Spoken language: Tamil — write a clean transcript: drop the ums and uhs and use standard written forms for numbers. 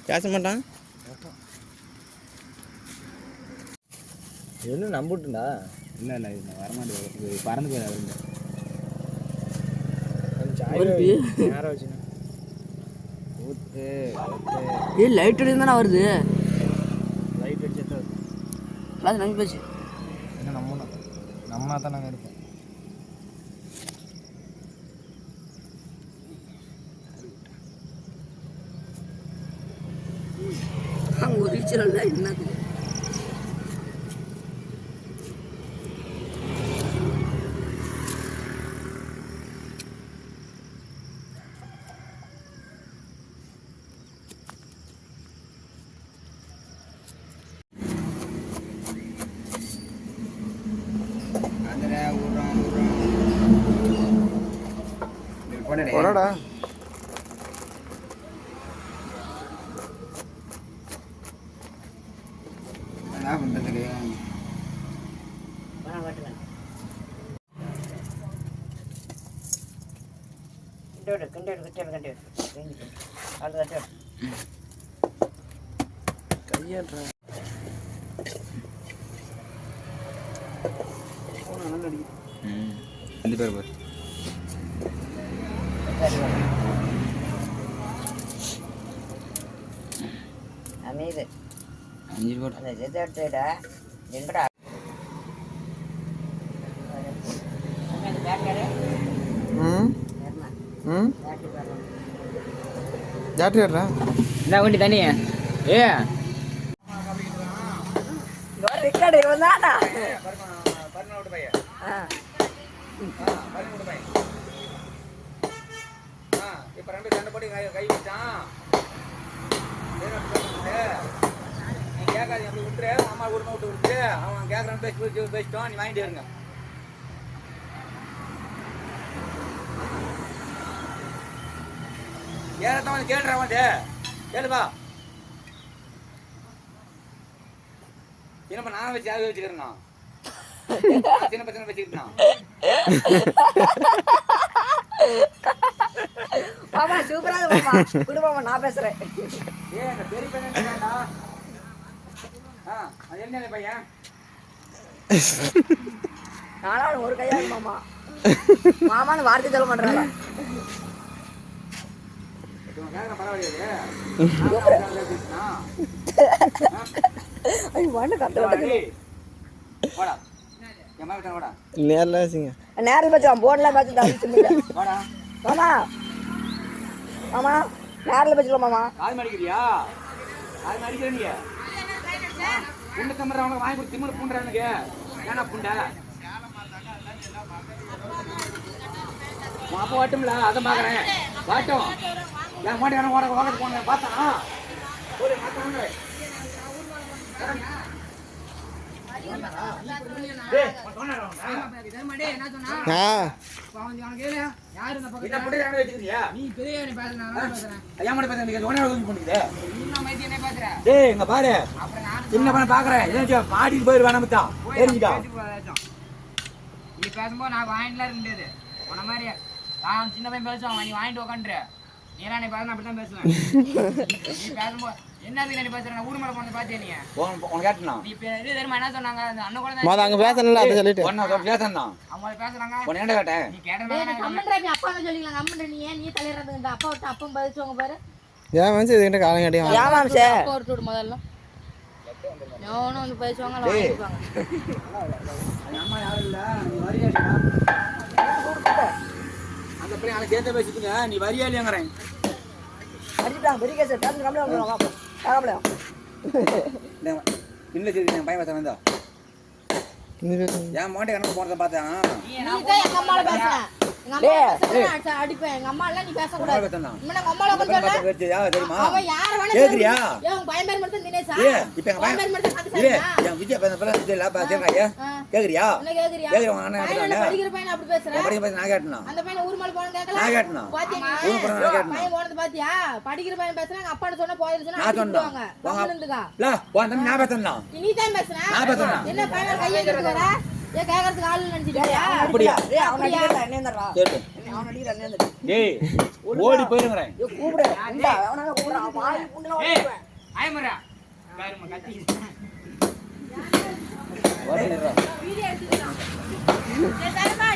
பேச மாட்டான். என்ன நம்பிட்டுண்டா? இல்லை இல்லை இது வரமாட்டேன், பறந்து போய் நேரம் வச்சுண்ணா ஊற்று ஏ லைட் அடிச்சு தானே வருது. லைட் அடிச்சு அது நம்பி போச்சு. என்ன நம்மனா தான் நாங்கள் இருப்போம். ஒரு ரீச்சல் என்னது போடா. என்ன பண்ணுறதுக்கு கையேற்ற அந்த பேர் பாரு. அமைது அஞ்சு போட்டு அந்த இதை எடுத்துடா எங்கடா ஜாட்டி ஏறா என்ன வண்டி தண்ணி ஏ ரெக்கார்டு வந்தாடா. இப்போ ரெண்டு போட்டு கை வச்சான். நீ கேட்காது அப்படி விட்டுரு, அம்மா உரிமை விட்டு விட்டுரு. அவன் கேட்குறான்னு பேசிட்டோம், நீ வாங்கிட்டு இருங்க. ஏறத்தான் வந்து கேட்டுறா வந்து கேளுப்பா. சின்னப்ப நான் வச்சு யாரும் வச்சுக்கிறேன். சின்ன பிரச்சனை வச்சுக்கிட்டான். பாப்பா சூப்பரா பாப்பா குடும்பமா நான் பேசுறேன். ஏ அந்த பெரிய பையன் என்னடா? அது என்ன பையன்? நானும் ஒரு கையா மாமா மாமான்னு வார்த்தை சொல்ல மாட்டேறாங்க. பரவாயில்லையே நேரில் வச்சுவான் போன்லாம் பார்த்து மாமா மாமா நேரில் வச்சுக்கலாம் மாமா. காது மடிக்கிறியா? காது மடிக்கிற நீ புண்டு கம்பற அவனுக்கு வாங்கி கொடுத்து திமிழ் பூண்டுறானுங்க. ஏன்னா புண்ட அப்போ வாட்டும்ல அதை பார்க்குறேன் வாட்டும். என் மாட்டி வேணா ஓட போன பார்த்தா ஒரு பாடிட்டு போயிரு வேணாமத்தா தெரிஞ்சுக்கா. நீ பேசும்போது நான் வாங்கிட்டுலாம் இருந்தது உன மாதிரி நான் சின்ன பையன் பேசுவான். நீ வாங்கிட்டு உக்காந்துரு. நீ எல்லாம் நீ பேசணும் அப்படித்தான் பேசுவேன். நீ பேசும்போது என்னதுக்கு நீ பேசுறேன் ஊர் மேல போனது பாத்தியா நீ? கேட்டா நீ இது தெரியுமா என்ன சொன்னாங்க? அந்த அண்ணன் கூட அங்க பேசணும்ல அதை சொல்லிட்டு பேசணும். அவங்க பேசுறாங்க. உன்னை ஏன்டா கேட்டேன்? நீ கேட்டா கம்மன்ற நீ அப்பா சொல்லிக்கலாம். கம்மன்ற நீ ஏன் நீ தலையறது? இந்த அப்பா விட்டு அப்பா பதிச்சுவாங்க பாரு. ஏன் வந்து இதுகிட்ட காலம் கேட்டியா? ஏமாம் சார் அப்பா விட்டு விடு முதல்ல. எவனும் வந்து பதிச்சுவாங்க இல்லை வாங்கிக்குவாங்க. அம்மா யாரும் இல்ல நீ வரியா? அந்த பிள்ளை அதை சேர்த்து பேசிட்டுங்க. நீ வரியா இல்லையாங்கிறேன். அடிச்சுட்டாங்க பெரிய கேஸ் பேருந்து கம்ப்ளைண்ட் வாப்பா காரப்பளையம் இல்லை சரி என் பையன் பார்த்தா வந்தா என் மாட்டை கணக்கு போனதை பார்த்தேன். நீ தான் எங்க அம்மால பேசுற. எங்க அம்மா பேசுறா அடிப்பேன். எங்க அம்மா எல்லாம் நீ பேசக்கூடாது. இன்னும் எங்க அம்மால கொஞ்சம் தெரியுமா? அவ யார வேணா கேக்குறியா? ஏன் உன் பையன் பேர் மட்டும் தினேஷா? இப்போ எங்க பையன் பேர் மட்டும் காத்து இல்ல சார். என் விஜய் பேச பல இதெல்லாம் பாத்தேங்க. கேக்குறியா? என்ன கேக்குறியா? கேக்குற அண்ணன் பையன் படிக்கிற பையன் அப்படி பேசுற. படிக்கிற பையன் நான் கேட்டேனா? அந்த பையன் ஊர் மேல போன கேக்கல. நான் கேட்டேனா? பாத்தியா? ஊர் போன நான் கேட்டேனா? பையன் போனது பாத்தியா? படிக்கிற பையன் பேசுறாங்க. அப்பாட்ட சொன்னா போயிரு சொன்னா நான் சொன்னா அடிச்சுவாங்க. கம்முனுந்துங்க. ல போன் தம்பி நான் பேசறேனா? நீ தான் பேசுற. நான் பேசுறேனா? என்ன பையன் கையை எடுத்து வர? ஏன் கேக்குறதுக்கு ஆளு நினைச்சிட்டியா? அப்படியா? டேய் அவன் அடிக்கல என்ன ஏந்தறா? கேட்டு அவன் அடிக்கல என்ன ஏந்தற? டேய் ஓடி போயிடுங்கறேன். கூப்பிடு இந்த அவனால கூப்பிடு வாய் புண்ணுல ஏய் ஓடுவேன். ஆயமரா பாருமா கத்தி வீடியோ எடுத்துக்கலாம். சரி, தரமா?